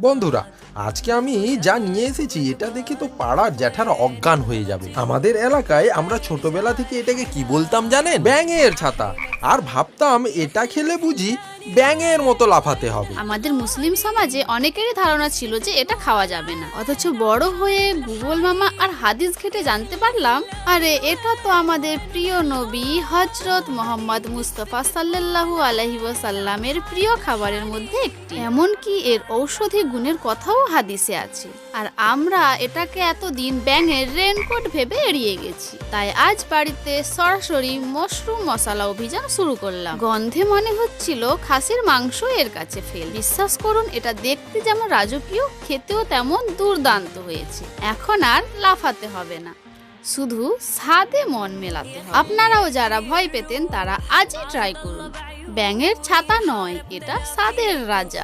বন্ধুরা, আজকে আমি যা নিয়ে এসেছি এটা দেখে তো পাড়ার জ্যাঠারা অজ্ঞান হয়ে যাবে। আমাদের এলাকায় আমরা ছোটবেলা থেকে এটাকে কি বলতাম জানেন? ব্যাঙের ছাতা। আর ভাবতাম এটা খেলে বুঝি ব্যাঙের মতো লাফাতে হবে। আমাদের মুসলিম সমাজে অনেকেরই ধারণা ছিল যে এটা খাওয়া যাবে না, অথচ বড় হয়ে গুগল মামা আর হাদিস ঘেটে জানতে পারলাম আরে এটা তো আমাদের প্রিয় নবী হযরত মুহাম্মদ মুস্তাফা সাল্লাল্লাহু আলাইহি ওয়াসাল্লামের প্রিয় খাবারের মধ্যে একটি। এমনকি এর ঔষধি গুণের কথাও হাদিসে আছে, আর আমরা এটাকে এতদিন ব্যাঙের রেনকোট ভেবে এড়িয়ে গেছি। তাই আজ বাড়িতে সরাসরি মাশরুম মশলা অভিযান শুরু করলাম। গন্ধে মনে হচ্ছিল খাসির মাংস এর কাছে ফেল। বিশ্বাস করুন, এটা দেখতে যেমন রাজকীয়, খেতেও তেমন দুর্দান্ত হয়েছে। এখন আর লাফাতে হবে না, শুধু স্বাদে মন মেলাতে হবে। আপনারাও যারা ভয় পেতেন তারা আজই ট্রাই করুন। ব্যাঙের ছাতা নয়, এটা স্বাদের রাজা।